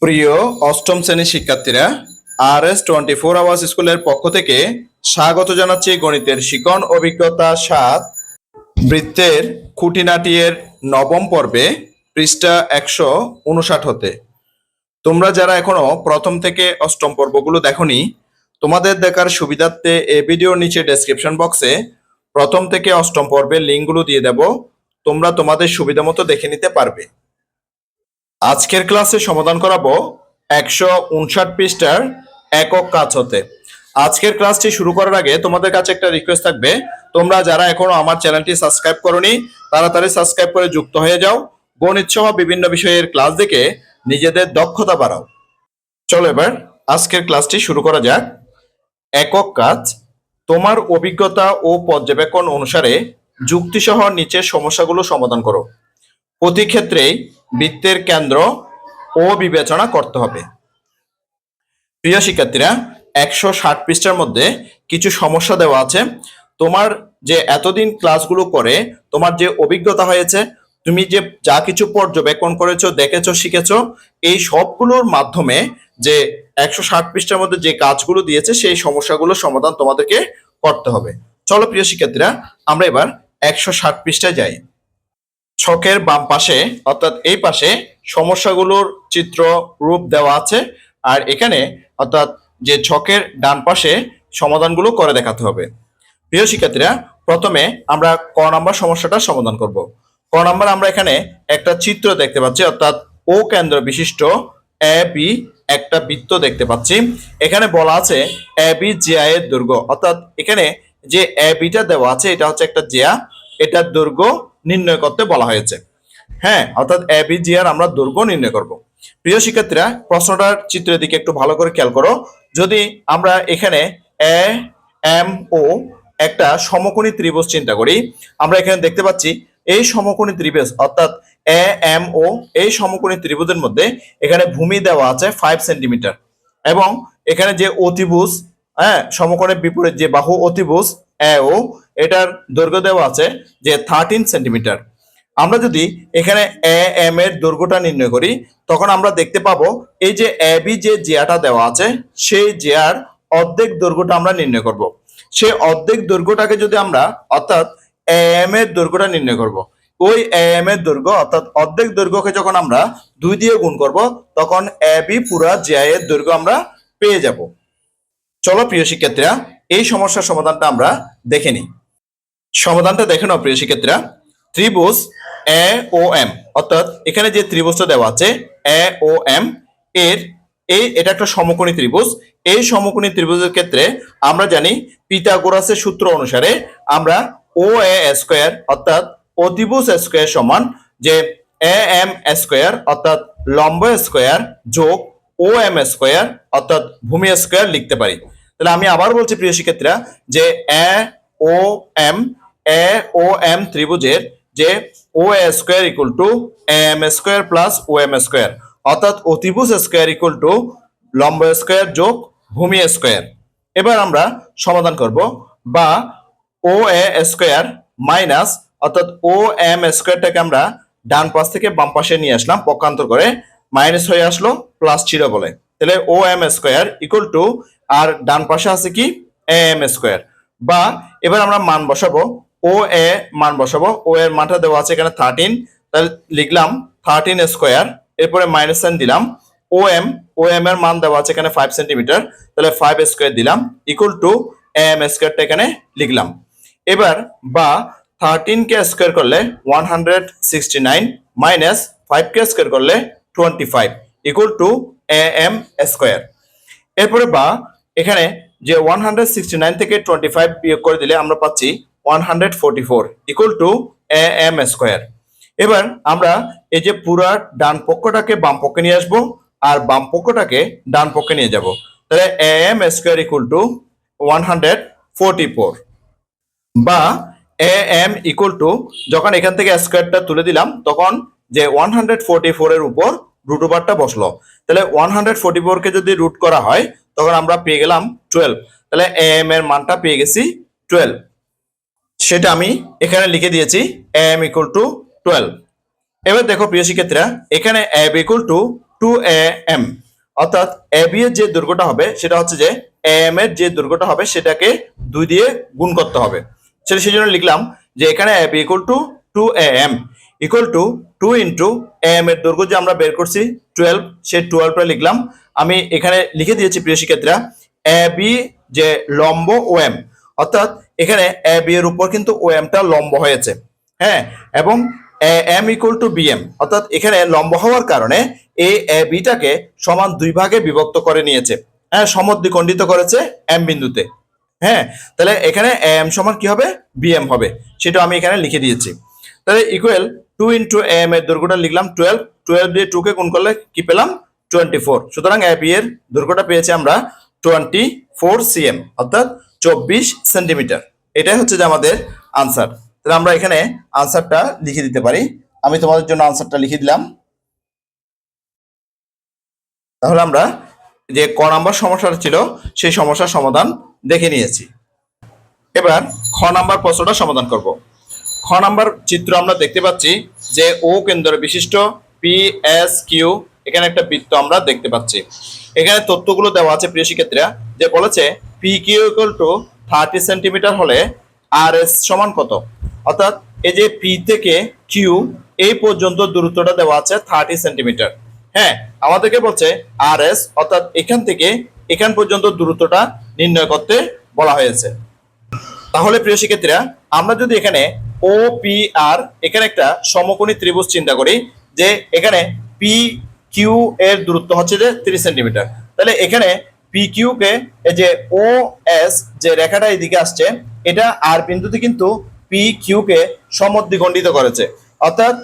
প্রিয় অষ্টম শ্রেণীর শিক্ষার্থীরা, RS24 আওয়ার্স স্কুলের পক্ষ থেকে স্বাগত জানাচ্ছি গণিতের শিখন অভিজ্ঞতা 7 বৃত্তের খুঁটিনাটি এর নবম পর্বে পৃষ্ঠা 159 হতে। তোমরা যারা এখনো প্রথম থেকে অষ্টম পর্বগুলো দেখোনি, তোমাদের দেখার সুবিধার্থে এই ভিডিওর নিচে ডেসক্রিপশন বক্সে প্রথম থেকে অষ্টম পর্বের লিঙ্কগুলো দিয়ে দেব। তোমরা তোমাদের সুবিধা মতো দেখে নিতে পারবে। আজকের ক্লাসে সমাধান করাবো 159 পৃষ্ঠার একক কাজ হতে। আজকের ক্লাসটি শুরু করার আগে তোমাদের কাছে একটা রিকোয়েস্ট থাকবে, তোমরা যারা এখনো আমার চ্যানেলটি সাবস্ক্রাইব করোনি তাড়াতাড়ি সাবস্ক্রাইব করে যুক্ত হয়ে যাও। গণিত সহ বিভিন্ন বিষয়ের ক্লাস দেখে নিজেদের দক্ষতা বাড়াও। চলো এবার আজকের ক্লাসটি শুরু করা যাক। একক কাজ, তোমার অভিজ্ঞতা ও পর্যবেক্ষণ অনুসারে যুক্তিসহ নিচের সমস্যাগুলো সমাধান করো। প্রতি ক্ষেত্রেই বৃত্তের কেন্দ্র ও বিবেচনা করতে হবে। প্রিয় শিক্ষার্থীরা, 160 পৃষ্ঠার মধ্যে কিছু সমস্যা দেওয়া আছে। তোমার যে এতদিন ক্লাসগুলো করে তোমার যে অভিজ্ঞতা হয়েছে, তুমি যে যা কিছু পর্যবেক্ষণ করেছো, দেখেছো, শিখেছো, এই সবগুলোর মাধ্যমে যে 160 পৃষ্ঠার মধ্যে যে কাজগুলো দিয়েছে সেই সমস্যাগুলোর সমাধান তোমাদেরকে করতে হবে। চলো প্রিয় শিক্ষার্থীরা, আমরা এবার 160 পৃষ্ঠায় যাই। ছকের বাম পাশে অর্থাৎ এই পাশে সমস্যাগুলোর চিত্র রূপ দেওয়া আছে, আর এখানে অর্থাৎ যে ছকের ডান পাশে সমাধানগুলো করে দেখাতে হবে। প্রিয় শিক্ষার্থীরা, প্রথমে আমরা ক নাম্বার সমস্যাটা সমাধান করব। ক নাম্বার আমরা এখানে একটা চিত্র দেখতে পাচ্ছি, অর্থাৎ ও কেন্দ্র বিশিষ্ট এ বি একটা বৃত্ত দেখতে পাচ্ছি। এখানে বলা আছে এ বি জিয়া এর দৈর্ঘ্য, অর্থাৎ এখানে যে এ বিটা দেওয়া আছে এটা হচ্ছে একটা জিয়া, এটার দৈর্ঘ্য নির্ণয় করতে বলা হয়েছে। হ্যাঁ, অর্থাৎ এ বি জিয়ার আমরা দৈর্ঘ্য নির্ণয় করব। প্রিয় শিক্ষার্থীরা, প্রশ্নটার চিত্রের দিকে একটু ভালো করে খেয়াল করো। যদি আমরা এখানে এ এম ও একটা সমকোণী ত্রিভুজ চিন্তা করি, আমরা এখানে দেখতে পাচ্ছি এই সমকোণী ত্রিভুজ অর্থাৎ এ এম ও এই সমকোণী ত্রিভুজের মধ্যে এখানে ভূমি দেওয়া আছে 5 সেন্টিমিটার, এবং এখানে যে অতিভুজ, হ্যাঁ, সমকোণের বিপরীত যে বাহু অতিভুজ এ ও, এটার দৈর্ঘ্য দেওয়া আছে যে 13 সেন্টিমিটার। আমরা যদি এখানে এ এম এর দৈর্ঘ্যটা নির্ণয় করি, তখন আমরা দেখতে পাবো এই যে এ বি যে জিয়াটা দেওয়া আছে সেই জিয়ার অর্ধেক দৈর্ঘ্যটা আমরা নির্ণয় করব। সেই অর্ধেক দৈর্ঘ্যটাকে যদি আমরা অর্থাৎ এ এম এর দৈর্ঘ্যটা নির্ণয় করব, ওই এ এম এর দৈর্ঘ্য অর্থাৎ অর্ধেক দৈর্ঘ্যকে যখন আমরা 2 দিয়ে গুণ করব, তখন এ বি পুরা জিয়া এর দৈর্ঘ্য আমরা পেয়ে যাব। চলো প্রিয় শিক্ষার্থীরা, এই সমস্যার সমাধানটা আমরা দেখে নিই। সমাধানটা দেখে নাও প্রিয় শিক্ষার্থীরা। ত্রিভুজ এ ও এম, অর্থাৎ এখানে যে ত্রিভুজটা দেওয়া আছে এ ও এম এর এটা একটা সমকোণী ত্রিভুজ। এই সমকোণী ত্রিভুজের ক্ষেত্রে আমরা জানি পিথাগোরাসের সূত্র অনুসারে আমরা ও এ স্কয়ার অর্থাৎ অতিভুজ স্কয়ার সমান যে এ এম স্কয়ার অর্থাৎ লম্ব স্কয়ার যোগ ও এম স্কয়ার অর্থাৎ ভূমি স্কয়ার লিখতে পারি। তাহলে আমি আবার বলছি প্রিয় শিক্ষার্থীরা, যে এ ও এম ত্রিভুজের যে O A square equal to A M square plus O M square, অর্থাৎ অতিভুজ স্কয়ার ইকুয়াল টু লম্ব স্কয়ার যোগ ভূমি স্কয়ার। এবার আমরা সমাধান করব, বা ও এ স্কয়ার মাইনাস অর্থাৎ ও এম স্কয়ারটাকে আমরা ডান পাশ থেকে বাম পাশে নিয়ে আসলাম, পক্ষান্তর করে মাইনাস হয়ে আসলো, প্লাস ছিল বলে। তাহলে ও এম স্কয়ার ইকুয়াল টু, আর ডান পাশে আছে কি এ এম স্কয়ার, বা এবার আমরা মান বসাবো, ও এ মান বসাবো, ও এর মানটা দেওয়া আছে এখানে 13, তাহলে লিখলাম 13 স্কয়ার, এরপরে মাইনাস সাইন দিলাম। ও এম এর মান দেওয়া আছে এখানে 5 সেন্টিমিটার, তাহলে 5 স্কয়ার দিলাম ইকুয়াল টু এ এম স্কয়ারটা এখানে লিখলাম। এবার বা 13 কে স্কয়ার করলে 169 মাইনাস 5 কে স্কয়ার করলে 25 equal to A M square. এরপরে বা এখানে যে 169 থেকে 25 বিয়োগ করে দিলে আমরা পাচ্ছি 144 equal to A M square. এবার আমরা এই যে পুরা ডান পক্ষটাকে বাম পক্ষে নিয়ে আসবো, আর বাম পক্ষটাকে ডান পক্ষে নিয়ে যাব। তাহলে A M square equal to 144, বা এ এম ইকুয়াল টু, যখন এখান থেকে স্কয়ারটা তুলে দিলাম তখন যে 144 এর উপর রুট ওভারটা বসলো, তাহলে 144 কে যদি রুট করা হয় তখন আমরা পেয়ে গেলাম 12। তাহলে এ এম এর মানটা পেয়ে গেছি 12, সেটা আমি এখানে লিখে দিয়েছি এ এম ইকুয়াল টু 12। এবার দেখো প্রিয় শিক্ষার্থীরা, এখানে A B equal to two A M, অর্থাৎ এ বি এর যে দৈর্ঘ্যটা হবে সেটা হচ্ছে যে এ এম এর যে দৈর্ঘ্যটা হবে সেটাকে 2 দিয়ে গুণ করতে হবে। সেই জন্য লিখলাম যে এখানে A B equal to 2 A M equal to 2 into A M এর দৈর্ঘ্য যে আমরা বের করছি 12, সেই 12টা লিখলাম। আমি এখানে লিখে দিয়েছি প্রিয় শিক্ষার্থীরা, এ বি যে লম্ব ও এম, অর্থাৎ এখানে এ বি এর উপর কিন্তু ও এমটা লম্ব হয়েছে, হ্যাঁ, এবং A M equal to B M, অর্থাৎ এখানে লম্ব হওয়ার কারণে এই এ বিটাকে সমান 2 ভাগে বিভক্ত করে নিয়েছে, হ্যাঁ, সমদ্বিখণ্ডিত করেছে এম বিন্দুতে। হ্যাঁ, তাহলে এখানে এ এম সমান কি হবে, বি এম হবে, সেটা আমি এখানে লিখে দিয়েছি। তাহলে ইকুয়াল 2 ইন্টু এ এম এর দৈর্ঘ্যটা লিখলাম 12, 12 দিয়ে 2 কে গুণ করলে কি পেলাম, 24। সুতরাং এ বি এর দৈর্ঘ্যটা পেয়েছি আমরা 24 সিএম, অর্থাৎ 24 সেন্টিমিটার। এটাই হচ্ছে যে আমাদের আনসার। তাহলে আমরা এখানে আনসারটা লিখে দিতে পারি। আমি তোমাদের জন্য আনসারটা লিখে দিলাম। তাহলে আমরা যে ক নাম্বার সমস্যাটা ছিল সেই সমস্যার সমাধান দেখে নিয়েছি। এবার খ নাম্বার প্রশ্নটা সমাধান করব। খ নাম্বার চিত্র আমরা দেখতে পাচ্ছি যে ও কেন্দ্র বিশিষ্ট পি এস কিউ, এখানে একটা বৃত্ত আমরা দেখতে পাচ্ছি। এখানে তথ্যগুলো দেওয়া আছে প্রিয় শিক্ষার্থীরা, যে বলেছে P Q equal to 30 centimetre হলে আর এস সমান কত, অর্থাৎ এই যে পি থেকে কিউ এই পর্যন্ত দূরত্বটা দেওয়া আছে 30 সেন্টিমিটার। হ্যাঁ, আমাদেরকে বলছে আর এস, অর্থাৎ এখান থেকে এখান পর্যন্ত দূরত্বটা নির্ণয় করতে বলা হয়েছে। তাহলে প্রিয় শিক্ষার্থীরা, আমরা যদি এখানে ও পি আর এখানে একটা সমকোণী ত্রিভুজ চিন্তা করি, যে এখানে পি কিউ এর দূরত্ব হচ্ছে যে 30 সেন্টিমিটার, তাহলে এখানে পি কিউ কে এই যে ও এস যে রেখাটা এদিকে আসছে, এটা আর বিন্দুতে কিন্তু পি কিউ কে সমদ্বিখণ্ডিত করেছে, অর্থাৎ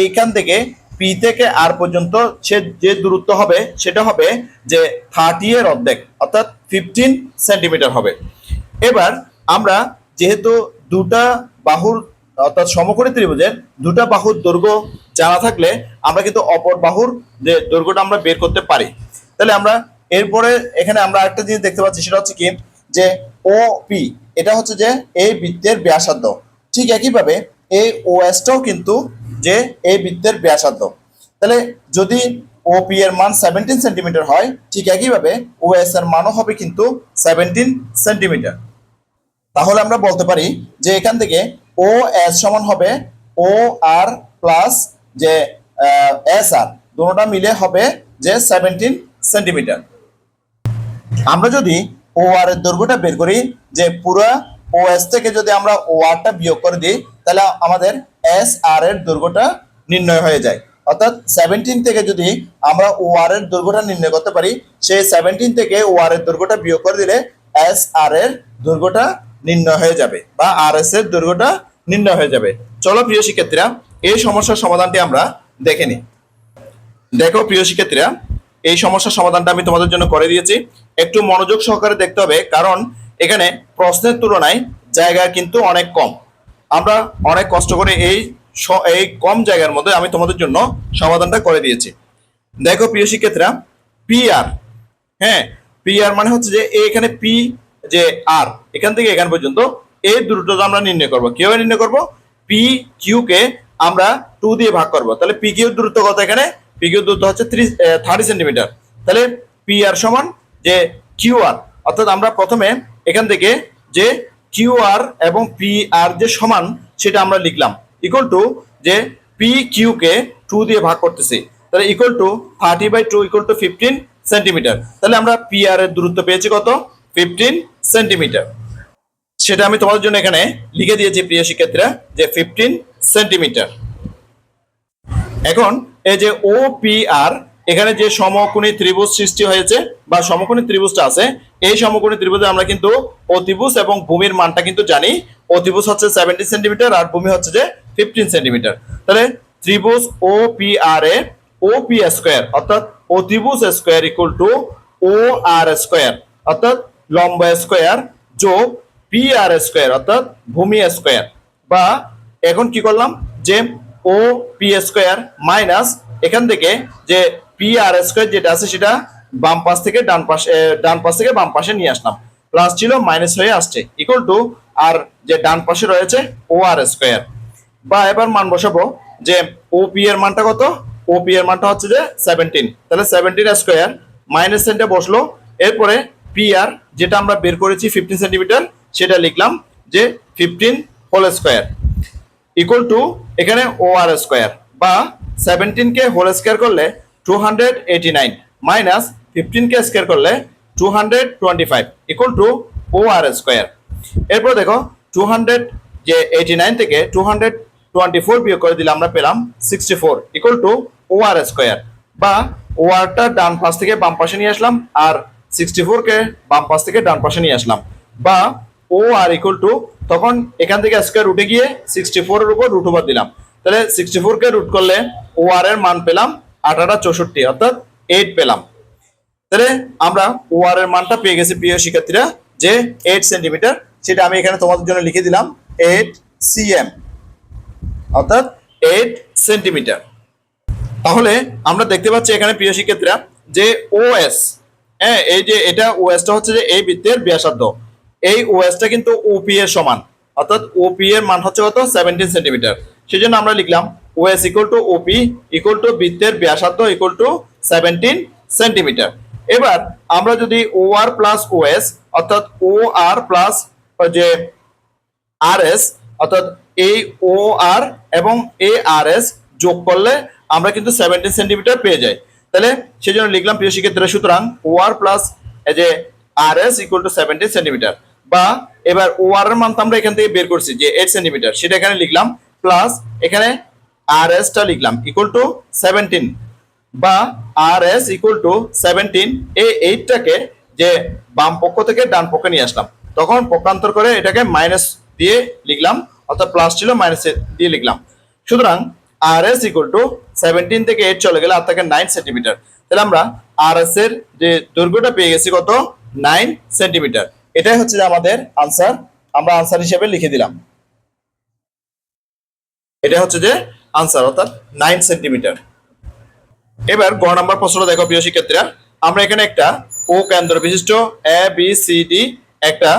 এইখান থেকে পি থেকে আর পর্যন্ত সে যে দূরত্ব হবে সেটা হবে যে 30 এর অর্ধেক, অর্থাৎ 15 সেন্টিমিটার হবে। এবার আমরা যেহেতু দুটা বাহুর অর্থাৎ সমকোণী ত্রিভুজের দুটা বাহুর দৈর্ঘ্য জানা থাকলে আমরা কিন্তু অপর বাহুর যে দৈর্ঘ্যটা আমরা বের করতে পারি। তাহলে আমরা এরপরে এখানে আমরা একটা জিনিস দেখতে পাচ্ছি, সেটা হচ্ছে কি, যে ও পি এটা হচ্ছে যে এই বৃত্তের ব্যাসার্ধ, ঠিক একইভাবে এই ও এসটাও কিন্তু যে এই বৃত্তের ব্যাসার্ধ। তাহলে যদি ও পি এর মান 17 সেন্টিমিটার হয়, ঠিক একইভাবে ও এস এর মানও হবে কিন্তু 17 সেন্টিমিটার। তাহলে আমরা বলতে পারি যে এখান থেকে ও এস সমান হবে ও আর প্লাস যে এস আর, দুটোটা মিলে হবে যে 17 সেন্টিমিটার। আমরা যদি ও আর এর দৈর্ঘ্যটা বের করি, যে পুরো ও এস থেকে যদি আমরা ও আরটা বিয়োগ করে দিই, তাহলে আমাদের এস আর এর দৈর্ঘ্যটা নির্ণয় হয়ে যায়। অর্থাৎ 17 থেকে যদি আমরা ও আর এর দৈর্ঘ্যটা নির্ণয় করতে পারি, সেই 17 থেকে ও আর এর দৈর্ঘ্যটা বিয়োগ করে দিলে এস আর এর দৈর্ঘ্যটা নির্ণয় হয়ে যাবে, বা আর এস এর দৈর্ঘ্যটা নির্ণয় হয়ে যাবে। চলো প্রিয় শিক্ষার্থীরা, এই সমস্যার সমাধানটি আমরা দেখে নিই। দেখো প্রিয় শিক্ষার্থীরা, এই সমস্যার সমাধানটা আমি তোমাদের জন্য করে দিয়েছি। একটু মনোযোগ সহকারে দেখতে হবে, কারণ এখানে প্রশ্নের তুলনায় জায়গা কিন্তু অনেক কম। আমরা অনেক কষ্ট করে এই কম জায়গার মধ্যে আমি তোমাদের জন্য সমাধানটা করে দিয়েছি। দেখো প্রিয় শিক্ষার্থীরা, পি আর, হ্যাঁ, পি আর মানে হচ্ছে যে এখানে পি যে আর এখান থেকে এখান পর্যন্ত এই দূরত্বটা আমরা নির্ণয় করবো। কিভাবে নির্ণয় করবো, পি কিউ কে আমরা 2 দিয়ে ভাগ করবো। তাহলে পি কিউ দূরত্ব কত, এখানে পি কিউ দূরত্ব হচ্ছে 30 সেন্টিমিটার। তাহলে পি আর সমান যে কিউ আর, অর্থাৎ আমরা প্রথমে এখান থেকে যে কিউ আর এবং পি আর যে সমান সেটা আমরা লিখলাম, ইকুয়াল টু যে পি কিউ কে 2 দিয়ে ভাগ করতেছি, তাহলে equal to 30/2 equal to 15 centimetre. তাহলে আমরা পি আর এর দূরত্ব পেয়েছি কত, 15 সেন্টিমিটার। সেটা আমি তোমাদের জন্য এখানে লিখে দিয়েছি প্রিয় শিক্ষার্থীরা, যে 15 সেন্টিমিটার। এখন এই যে ও পি আর এখানে যে সমকোণী ত্রিভুজ সৃষ্টি হয়েছে বা সমকোণী ত্রিভুজটা আছে, এই সমকোণী ত্রিভুজে আমরা কিন্তু অতিভুজ এবং ভূমির মানটা কিন্তু জানি। অতিভুজ হচ্ছে 70 সেন্টিমিটার আর ভূমি হচ্ছে যে 15 সেন্টিমিটার। তাহলে ত্রিভুজ ও পি আর এ ও পি স্কোয়ার, অর্থাৎ অতিভুজ square equal to O R square, অর্থাৎ লম্ব স্কোয়ার, যোগ পি আর স্কোয়ার, অর্থাৎ ভূমি স্কোয়ার। বা এখন কি করলাম, যে ও পি স্কোয়ার মাইনাস এখান থেকে যে পি আর স্কোয়ার যেটা আছে সেটা বাম পাশ থেকে ডান পাশ থেকে বাম পাশে নিয়ে আসলাম, প্লাস ছিল মাইনাস হয়ে আসছে, ইকুয়াল টু আর যে ডান পাশে রয়েছে ও আর স্কোয়ার। বা এবার মান বসাবো যে ও পি এর মানটা কত, ওপি এর মানটা হচ্ছে যে 17, তাহলে 17 স্কোয়ার মাইনাস সাইনটা বসলো, এরপরে পি আর যেটা আমরা বের করেছি 15 সেন্টিমিটার সেটা লিখলাম যে 15 হোল স্কোয়ার ইকুয়াল টু এখানে ও আর স্কোয়ার বা 17 কে হোল স্কোয়ার করলে 289 মাইনাস 15 কে স্কোয়ার করলে 225 equal to O R square. এরপর দেখো 200 যে 89 থেকে 224 বিয়োগ করে দিলে আমরা পেলাম 64 equal to O R square বা ও আরটা ডান পাশ থেকে বাম পাশে নিয়ে আসলাম আর 64 কে বাম পাশ থেকে ডান পাশে নিয়ে আসলাম বা ও আর ইকুয়াল টু তখন এখান থেকে স্কোয়ার রুটে গিয়ে 64 এর উপর রুট ওভার দিলাম, তাহলে 64 কে রুট করলে ও আর এর মান পেলাম 1864 অর্থাৎ 8 পেলাম। তাহলে আমরা ও আর এর মানটা পেয়ে গেছি প্রিয় শিক্ষার্থীরা যে 8 সেন্টিমিটার, সেটা আমি এখানে তোমাদের জন্য লিখে দিলাম 8 সিএম অর্থাৎ 8 সেন্টিমিটার। তাহলে আমরা দেখতে পাচ্ছি এখানে প্রিয় শিক্ষার্থীরা যে ওএস, হ্যাঁ এই যে এটা ওএসটা হচ্ছে যে এই বৃত্তের ব্যাসার্ধ, এই ওএসটা কিন্তু ওপি এর সমান অর্থাৎ ওপি এর মান হচ্ছে কত 17 সেন্টিমিটার, সেজন্য আমরা লিখলাম OS equal to OP equal to বৃত্তের ব্যাসার্ধ ইকুয়াল টু 17 সেন্টিমিটার। এবার আমরা যদি ও আর প্লাস ওএস অর্থাৎ ও আর প্লাস যে আর এস অর্থাৎ এই ও আর এবং এ আর এস যোগ করলে আমরা কিন্তু 17 সেন্টিমিটার পেয়ে যাই, তাহলে সেজন্য লিখলাম প্রিয় শিক্ষার্থীরা সুতরাং ও আর প্লাস যে আর এস ইকুয়াল টু 17 সেন্টিমিটার বা এবার ও আর এর মান তো আমরা এখান থেকে বের করছি যে 8 সেন্টিমিটার, সেটা এখানে লিখলাম প্লাস এখানে আর এস টা লিখলাম ইকুয়াল টু 17 বা আর এস ইকুয়াল টু 17 এই 8টাকে যে বাম পক্ষ থেকে ডান পক্ষে নিয়ে আসলাম, তখন পক্ষান্তর করে এটাকে মাইনাস দিয়ে লিখলাম অর্থাৎ প্লাস ছিল মাইনাস দিয়ে লিখলাম, সুতরাং আর এস ইকুয়াল টু 17 থেকে 8 চলে গেলে আর থাকে 9 সেন্টিমিটার, তাহলে আমরা আর এস এর যে দৈর্ঘ্যটা পেয়ে গেছি কত 9 সেন্টিমিটার। এটাই হচ্ছে আমাদের আনসার, আমরা আনসার হিসেবে লিখে দিলাম, এটা হচ্ছে যে আনসার অর্থাৎ 9 সেন্টিমিটার। এবার গ নাম্বার প্রশ্নটা দেখো প্রিয় শিক্ষার্থীরা, আমরা এখানে একটা ও কেন্দ্র বিশিষ্ট এ বি সি ডি একটা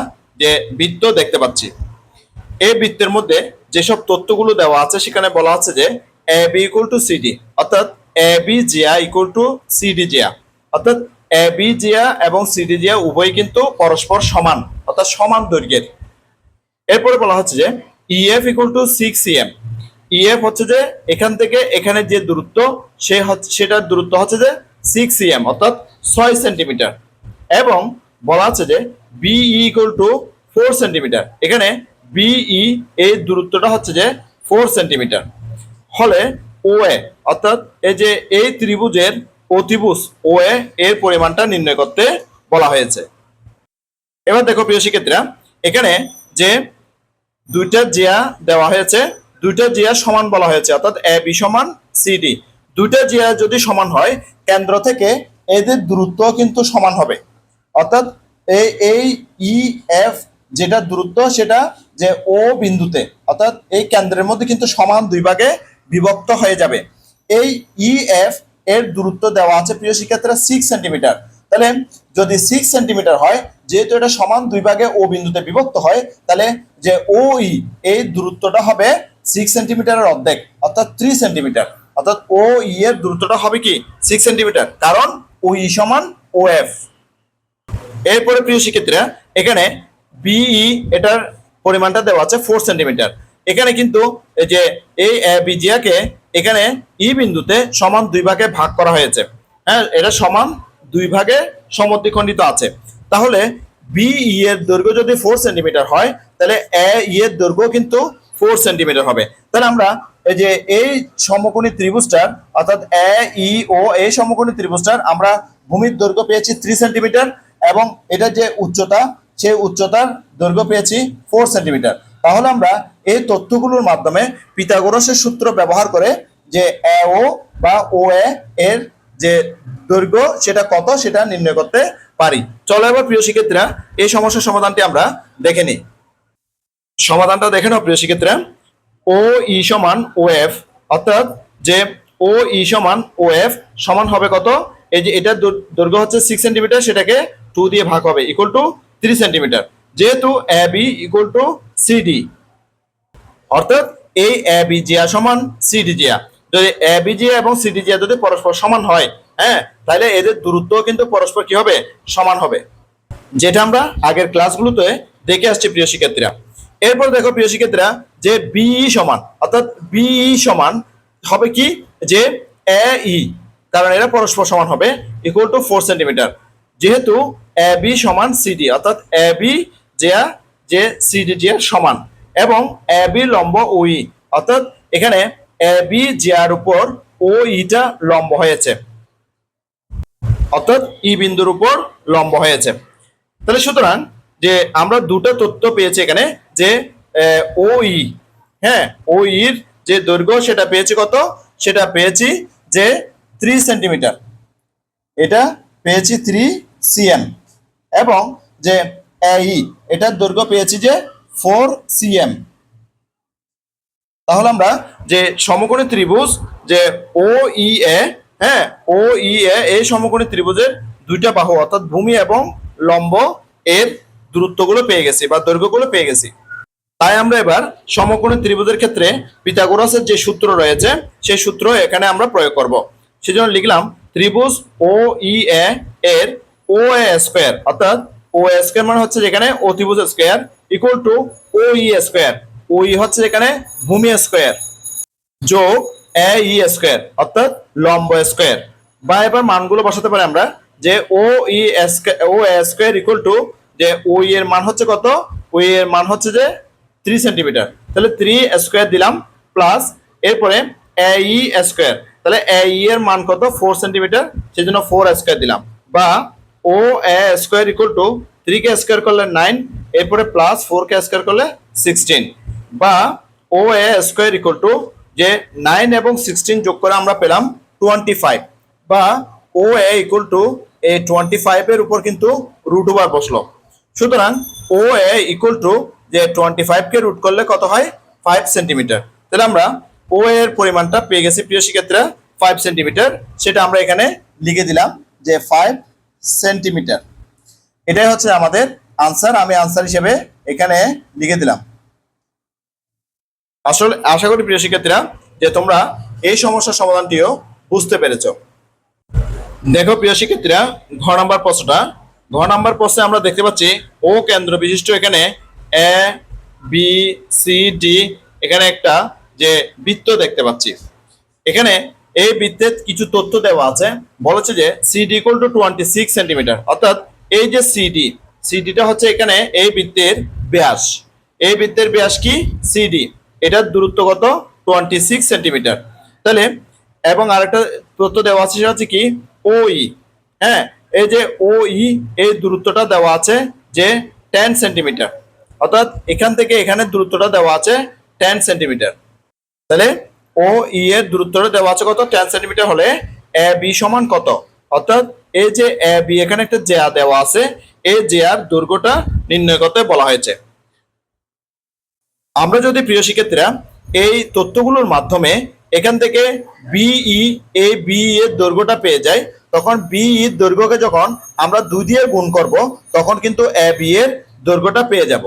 যে বৃত্ত দেখতে পাচ্ছি, এই বৃত্তের মধ্যে যেসব তথ্যগুলো দেওয়া আছে সেখানে বলা আছে যে A B equal to CD অর্থাৎ এ বি জিয়া ইকুয়াল টু সিডি জিয়া অর্থাৎ এ বি জিয়া এবং সিডি জিয়া উভয় কিন্তু পরস্পর সমান অর্থাৎ সমান দৈর্ঘ্যের। এরপরে বলা হচ্ছে যে EF equal to 6 CM, EF হচ্ছে যে এখান থেকে এখানে যে দূরত্ব সেটার দূরত্ব হচ্ছে যে 6 সিএম অর্থাৎ 6 সেন্টিমিটার এবং বলা আছে যে বিই ইকুয়াল টু 4 সেন্টিমিটার, এখানে বিই এই দূরত্বটা হচ্ছে যে 4 সেন্টিমিটার হলে ও এ অর্থাৎ এই যে এই ত্রিভুজের অতিভুজ ও এর পরিমাণটা নির্ণয় করতে বলা হয়েছে। এবার দেখো প্রিয় শিক্ষার্থীরা এখানে যে দুইটা জিয়া দেওয়া হয়েছে, দুইটা জিয়া সমান বলা হয়েছে অর্থাৎ এ বি সমান সিডি, দুইটা জিয়া যদি সমান হয় কেন্দ্র থেকে এদের দূরত্ব কিন্তু সমান হবে অর্থাৎ এই ই এফ যেটা দূরত্ব সেটা যে ও বিন্দুতে অর্থাৎ এই কেন্দ্রের মধ্যে কিন্তু সমান দুই ভাগে বিভক্ত হয়ে যাবে। এই ই এফ এর দূরত্ব দেওয়া আছে প্রিয় শিক্ষার্থীরা 6 সেন্টিমিটার, তাহলে যদি 6 সেন্টিমিটার হয় যেহেতু এটা সমান দুই ভাগে ও বিন্দুতে বিভক্ত হয় তাহলে যে ও ই এই দূরত্বটা হবে 6 সেন্টিমিটারের অর্ধেক অর্থাৎ 3 সেন্টিমিটার অর্থাৎ ও ই এর দূরত্বটা হবে কি 6 সেন্টিমিটার কারণ ও ই সমান ও এফ। এরপরে প্রিয় শিক্ষার্থীরা এখানে বিই এটার পরিমাণটা দেওয়া আছে 4 সেন্টিমিটার, এখানে কিন্তু এই যে এই বিজিয়াকে এখানে ই বিন্দুতে সমান দুই ভাগে ভাগ করা হয়েছে, হ্যাঁ এটা সমান দুই ভাগে সমদ্বিখণ্ডিত আছে, তাহলে বিই এর দৈর্ঘ্য যদি 4 সেন্টিমিটার হয় তাহলে এ ই এর দৈর্ঘ্য কিন্তু 4 সেন্টিমিটার হবে, তাহলে আমরা এই যে এই সমকোণী ত্রিভুজটার অর্থাৎ এ ই ও এই সমকোণী ত্রিভুজটার আমরা ভূমির দৈর্ঘ্য পেয়েছি 3 সেন্টিমিটার এবং এটা যে উচ্চতা সেই উচ্চতার দৈর্ঘ্য পেয়েছি 4 সেন্টিমিটার। তাহলে আমরা এই তথ্যগুলোর মাধ্যমে পিথাগোরাসের সূত্র ব্যবহার করে যে এ ও বা ও এর যে দৈর্ঘ্য সেটা কত সেটা নির্ণয় করতে পারি। চলো এবার প্রিয় শিক্ষার্থীরা এই সমস্যার সমাধানটি আমরা দেখে নিই। সমাধানটা দেখে নাও প্রিয় শিক্ষার্থীরা, ও ই সমান ও এফ অর্থাৎ যে ও ই সমান ও এফ সমান হবে কত, এই যে এটার দৈর্ঘ্য হচ্ছে 6 সেন্টিমিটার সেটাকে 2 দিয়ে ভাগ হবে ইকুয়াল টু 3 সেন্টিমিটার, যেহেতু এ বি ইকুয়াল টু সিডি অর্থাৎ এই এ বি জিয়া সমান সিডি জিয়া, যদি এবিজি এবং সিডিজি যদি পরস্পর সমান হয়, হ্যাঁ, তাহলে এদের দূরত্ব কিন্তু পরস্পর কি হবে, সমান হবে, যেটা আমরা আগের ক্লাসগুলোতে দেখে আসছি প্রিয় শিক্ষার্থীরা। এরপর দেখো প্রিয় শিক্ষার্থীরা, যে বিই সমান, অর্থাৎ বিই সমান হবে কি, যে এ ই, কারণ এরা পরস্পর সমান হবে, ইকুয়াল টু 4 সেন্টিমিটার। যেহেতু এ বি সমান সিডি, অর্থাৎ এ বি যে সিডি যে সমান, এবং এ বি লম্ব ও ই, অর্থাৎ এখানে এ বি জিয়ার উপর ও ইটা লম্ব হয়েছে, অর্থাৎ ই বিন্দুর উপর লম্ব হয়েছে। তাহলে সুতরাং যে আমরা দুটো তথ্য পেয়েছি এখানে, যে ও ই, হ্যাঁ, ও ইর যে দৈর্ঘ্য সেটা পেয়েছি কত, সেটা পেয়েছি যে 3 সেন্টিমিটার, এটা পেয়েছি 3 সিএম, এবং যে ই এটার দৈর্ঘ্য পেয়েছি যে 4 সিএম। তাহলে আমরা যে সমকোণী ত্রিভুজ যে ও ই এ, হ্যাঁ, ও ই এ, এই সমকোণী ত্রিভুজের দুইটা বাহু অর্থাৎ ভূমি এবং লম্ব এর দূরত্বগুলো পেয়ে গেছি বা দৈর্ঘ্যগুলো পেয়ে গেছি। তাই আমরা এবার সমকোণী ত্রিভুজের ক্ষেত্রে পিথাগোরাসের যে সূত্র রয়েছে সেই সূত্র এখানে আমরা প্রয়োগ করব। সেজন্য লিখলাম ত্রিভুজ ও ই এ এর ও এ স্কয়ার, অর্থাৎ ও এ স্কয়ার মানে হচ্ছে যেখানে অতিভুজ square, equal to O E square, O E হচ্ছে যেখানে ভূমি স্কয়ার, যোগ এ ই স্কয়ার অর্থাৎ লম্ব স্কয়ার। বা এবার মানগুলো বসাতে পারি আমরা, যে ও ই স্কয়ার ইকুয়াল টু, যে ও ই এর মান হচ্ছে কত, ও ই এর মান হচ্ছে যে 3 সেন্টিমিটার, তাহলে 3 স্কয়ার দিলাম, প্লাস এরপরে এ ই স্কয়ার, তাহলে এ ই এর মান কত 4 সেন্টিমিটার, সেজন্য 4 স্কয়ার দিলাম, বা O A square equal to 3 কে স্কয়ার করলে 9, এরপরে প্লাস 4 কে স্কয়ার করলে 16, বা O A square equal two, যে 9 এবং 16 যোগ করে আমরা পেলাম 25, বা ও এ ইকুয়াল টু এই 25 এর উপর কিন্তু রুট ওভার বসলো। সুতরাং ও এ ইকুয়াল টু, যে 25 কে রুট করলে কত হয় 5 সেন্টিমিটার। তাহলে আমরা ও এর পরিমাণটা পেয়ে গেছি প্রিয় শিক্ষার্থীরা 5 সেন্টিমিটার, সেটা আমরা এখানে লিখে দিলাম যে 5 সেন্টিমিটার। এটাই হচ্ছে আমাদের আনসার, আমি আনসার হিসেবে এখানে লিখে দিলাম। আসলে আশা করি প্রিয় শিক্ষার্থীরা যে তোমরা এই সমস্যার সমাধানটিও বুঝতে পেরেছো। দেখো প্রিয় শিক্ষার্থীরা, ঘ নাম্বার প্রশ্নটা, ঘ নাম্বার প্রশ্নে আমরা দেখতে পাচ্ছি ও কেন্দ্র বিশিষ্ট এখানে এ বি সি ডি, এখানে একটা যে বৃত্ত দেখতে পাচ্ছি। এখানে এই বৃত্তের কিছু তথ্য দেওয়া আছে, বলেছে যে সিডি ইকুয়াল টু 26 সেন্টিমিটার, অর্থাৎ এই যে সিডিটা হচ্ছে এখানে এই বৃত্তের ব্যাস, এই বৃত্তের ব্যাস কি সিডি, এটার দূরত্ব কত 26 সেন্টিমিটার। তাহলে এবং আরেকটা তথ্য দেওয়া আছে সেটা হচ্ছে কি ও ই, হ্যাঁ, এই যে ও ই এই দূরত্বটা দেওয়া আছে যে 10 সেন্টিমিটার, অর্থাৎ এখান থেকে এখানে দূরত্বটা দেওয়া আছে 10 সেন্টিমিটার। তাহলে ও ই এর দূরত্বটা দেওয়া আছে কত 10 সেন্টিমিটার হলে এ বি সমান কত, অর্থাৎ এই যে এ বি এখানে একটা জেয়া দেওয়া আছে, এই জেয়ার দৈর্ঘ্যটা নির্ণয় করতে বলা হয়েছে। আমরা যদি প্রিয় শিক্ষার্থীরা এই তথ্যগুলোর মাধ্যমে এখান থেকে বিই এ বি এর দৈর্ঘ্যটা পেয়ে যাই, তখন বিই এর দৈর্ঘ্যকে যখন আমরা 2 দিয়ে গুণ করব তখন কিন্তু এ বি এর দৈর্ঘ্যটা পেয়ে যাব,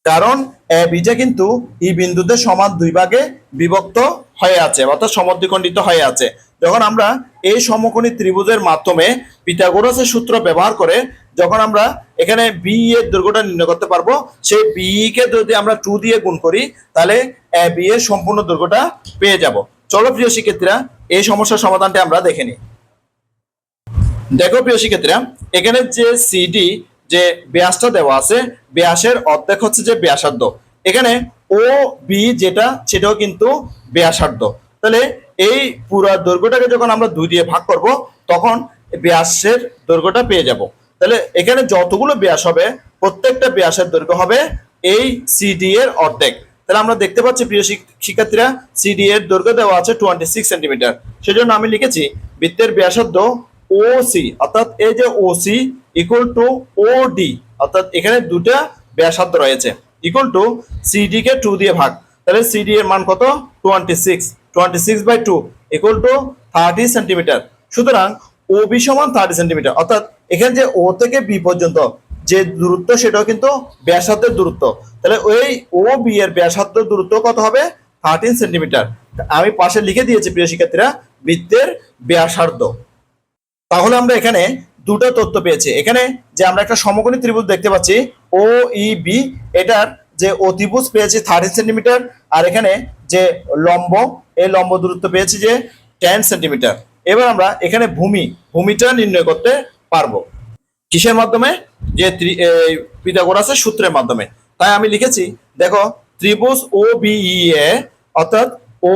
কারণ এ বিটা কিন্তু ই বিন্দুতে সমান দুই ভাগে বিভক্ত হয়ে আছে, অর্থাৎ সমদ্বিখণ্ডিত হয়ে আছে। যখন আমরা এই সমকোণী ত্রিভুজের মাধ্যমে পিথাগোরাসের সূত্র ব্যবহার করে যখন আমরা এখানে বি এর দৈর্ঘ্যটা নির্ণয় করতে পারবো, সেই বি কে যদি আমরা 2 দিয়ে গুণ করি তাহলে এ বি এর সম্পূর্ণ দৈর্ঘ্যটা পেয়ে যাব। চলো প্রিয় শিক্ষার্থীরা এই সমস্যার সমাধানটা আমরা দেখে নিই। দেখো প্রিয় শিক্ষার্থীরা, এখানে যে সিডি যে ব্যাসটা দেওয়া আছে, ব্যাসের অর্ধেক হচ্ছে যে ব্যাসার্ধ, এখানে ও বি যেটা সেটাও কিন্তু ব্যাসার্ধ। তাহলে এই পুরো দৈর্ঘ্যটাকে যখন আমরা 2 দিয়ে ভাগ করব তখন ব্যাসের দৈর্ঘ্যটা পেয়ে যাব। তাহলে এখানে যতগুলো ব্যাস হবে প্রত্যেকটা ব্যাসের দৈর্ঘ্য হবে এই সিডি এর অর্ধেক। তাহলে আমরা দেখতে পাচ্ছি প্রিয় শিক্ষার্থীরা সিডি এর দৈর্ঘ্য দেওয়া আছে 26 সেন্টিমিটার, সেজন্য আমি লিখেছি বৃত্তের ব্যাসার্ধ ও সি, অর্থাৎ এই যে O C equal to O D, অর্থাৎ এখানে দুটা ব্যাসার্ধ রয়েছে, ইকুয়াল টু সিডি কে 2 দিয়ে ভাগ, তাহলে সিডি এর মান কত 26/2 ইকুয়াল টু 30 সেন্টিমিটার। সুতরাং ও বি সমান 30 সেন্টিমিটার, অর্থাৎ এখানে যে ও থেকে বি পর্যন্ত যে দূরত্ব সেটাও কিন্তু ব্যাসার্ধের দূরত্ব, তাহলে ওই ও বি এর ব্যাসার্ধ দূরত্ব কত হবে 13 সেন্টিমিটার। আমি পাশে লিখে দিয়েছি প্রিয় শিক্ষার্থীরা বৃত্তের ব্যাসার্ধ। তাহলে আমরা এখানে দুটো তথ্য পেয়েছি। এখানে যে আমরা একটা সমকোণী ত্রিভুজ দেখতে পাচ্ছি ও ই বি, এটার যে অতিভুজ পেয়েছি 13 সেন্টিমিটার, আর এখানে যে লম্ব, এই লম্ব দূরত্ব পেয়েছি যে 10 সেন্টিমিটার। এবার আমরা এখানে ভূমিটা নির্ণয় করতে পারবো কিসের মাধ্যমে? যে পিথাগোরাসের সূত্রের মাধ্যমে। তাই আমি লিখেছি, দেখো ত্রিভুজ ও বিই এ, অর্থাৎ ও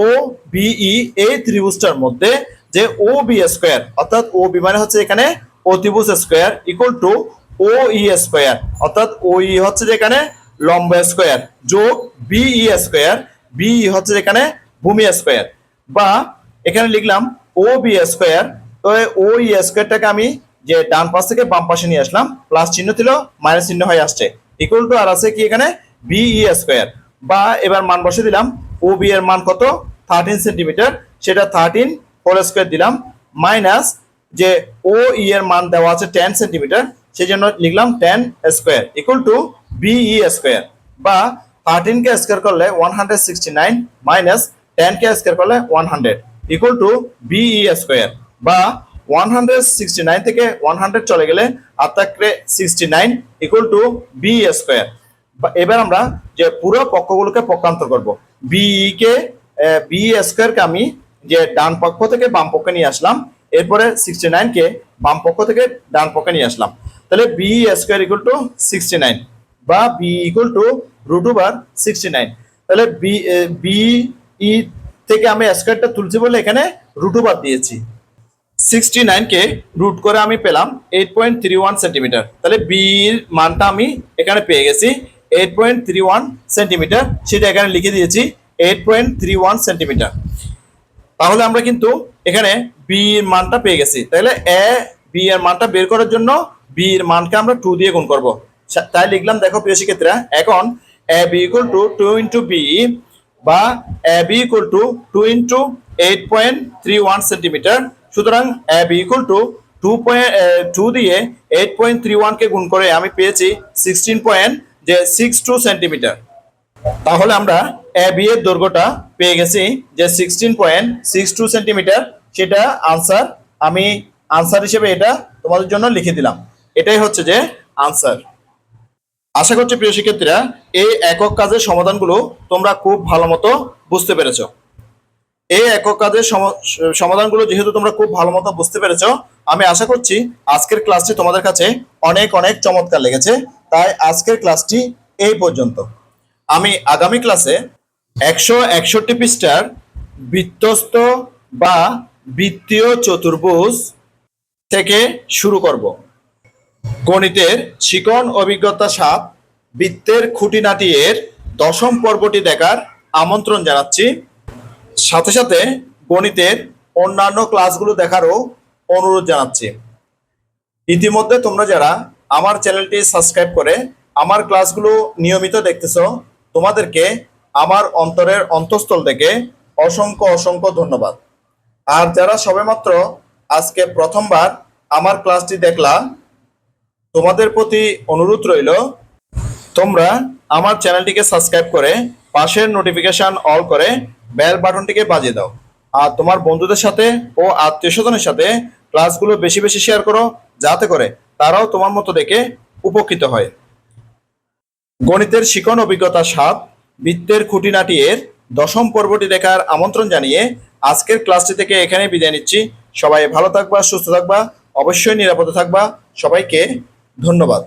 বিই এই ত্রিভুজটার মধ্যে যে ও বি স্কোয়ার, অর্থাৎ ও বি মানে হচ্ছে এখানে অতিভুজ square, equal to O E square, অর্থাৎ ও ই হচ্ছে যে এখানে লম্ব স্কোয়ার, যোগ বিই স্কোয়ার, বিই হচ্ছে এখানে ভূমি স্কোয়ার, বা এখানে লিখলাম ও বি স্কোয়ার। তো ও ই স্কোয়ারটাকে আমি যে ডান পাশ থেকে বাম পাশে নিয়ে আসলাম, প্লাস চিহ্ন ছিল মাইনাস চিহ্ন হয়ে আসছে, ইকুয়াল টু আর আছে কি এখানে বিই স্কোয়ার, বা এবার মান বসে দিলাম ও বি এর মান কত 13 সেন্টিমিটার, সেটা 13 হোল স্কোয়ার দিলাম, মাইনাস যে ও ই এর মান দেওয়া আছে 10 সেন্টিমিটার, সেই জন্য লিখলাম 10 square equal to BE square, বা 13 কে স্কোয়ার করলে 169 মাইনাস 10 কে স্কোয়ার করলে 100 ইকুয়াল টু বিই স্কোয়ার, বা 169 থেকে 100 চলে গেলে আর থাকবে 69 ইকুয়াল টু বিই স্কোয়ার। এবার আমরা যে পুরো পক্ষগুলোকে পক্ষান্তর করব, বিই কে বিই স্কোয়ারকে আমি যে ডান পক্ষ থেকে বাম পক্ষে নিয়ে আসলাম, এরপরে 69 কে বাম পক্ষ থেকে ডান পক্ষে নিয়ে আসলাম, তাহলে বিই স্কোয়ার ইকুয়াল টু 69, বা B equal to root over 69। তাহলে বিই থেকে আমি স্কোয়ারটা তুলছি বলে এখানে রুট ওভার দিয়েছি, 69 কে রুট করে আমি পেলাম 8.31 সেন্টিমিটার। তাহলে বি এর মানটা আমি এখানে পেয়ে গেছি 8.31 সেন্টিমিটার, সেটা এখানে লিখে দিয়েছি 8.31 সেন্টিমিটার। তাহলে আমরা কিন্তু এখানে বি এর মানটা পেয়ে গেছি। তাহলে এ বি এর মানটা বের করার জন্য বি এর মানকে আমরা 2 দিয়ে গুণ করব। তাই লিখলাম, দেখো প্রিয় শিক্ষার্থীরা, এখন A B equal to 2 into B, বা A B equal to 2 into 8.31 centimetre. সুতরাং এ বি ইকুয়াল টু 2 দিয়ে 8.31 কে গুণ করে আমি পেয়েছি 16.62 সেন্টিমিটার। তাহলে আমরা এ বি এর দৈর্ঘ্যটা পেয়ে গেছি যে 16.62 সেন্টিমিটার, সেটা আনসার। আমি আনসার হিসেবে এটা তোমাদের জন্য লিখে দিলাম, এটাই হচ্ছে যে আনসার। আশা করছি প্রিয় শিক্ষার্থীরা এই একক কাজের সমাধানগুলো তোমরা খুব ভালো মতো বুঝতে পেরেছো। এই একক কাজের সমাধানগুলো যেহেতু তোমরা খুব ভালো মতো বুঝতে পেরেছো, আমি আশা করছি আজকের ক্লাসটি তোমাদের কাছে অনেক অনেক চমৎকার লেগেছে। তাই আজকের ক্লাসটি এই পর্যন্ত। আমি আগামী ক্লাসে 161 পৃষ্ঠার বৃত্তস্থ বা বৃত্তীয় চতুর্ভুজ থেকে শুরু করব। গণিতের শিকন অভিজ্ঞতা 7 বৃত্তের খুঁটিনাটি এর 10ম পর্বটি দেখার আমন্ত্রণ জানাচ্ছি। সাথে সাথে গণিতের অন্যান্য ক্লাসগুলো দেখারও অনুরোধ জানাচ্ছি। ইতিমধ্যে তোমরা যারা আমার চ্যানেলটি সাবস্ক্রাইব করে আমার ক্লাসগুলো নিয়মিত দেখতেছো, তোমাদেরকে আমার অন্তরের অন্তঃস্থল থেকে অসংখ্য অসংখ্য ধন্যবাদ। আর যারা সবেমাত্র আজকে প্রথমবার আমার ক্লাসটি দেখলা, তোমাদের প্রতি অনুরোধ রইল তোমরা আমার চ্যানেলটিকে সাবস্ক্রাইব করে পাশের নোটিফিকেশন অল করে বেল বাটনটিকে বাজিয়ে দাও। আর তোমার বন্ধুদের সাথে ও আত্মীয় স্বজনের সাথে ক্লাসগুলো বেশি বেশি শেয়ার করো, যাতে করে তারাও তোমার মতো দেখে উপকৃত হয়। গণিতের শিকন অভিজ্ঞতা 7 বৃত্তের খুঁটিনাটি এর 10ম পর্বটি দেখার আমন্ত্রণ জানিয়ে আজকের ক্লাসটি থেকে এখানে বিদায় নিচ্ছি। সবাই ভালো থাকবা, সুস্থ থাকবা, অবশ্যই নিরাপদে থাকবা। সবাইকে ধন্যবাদ।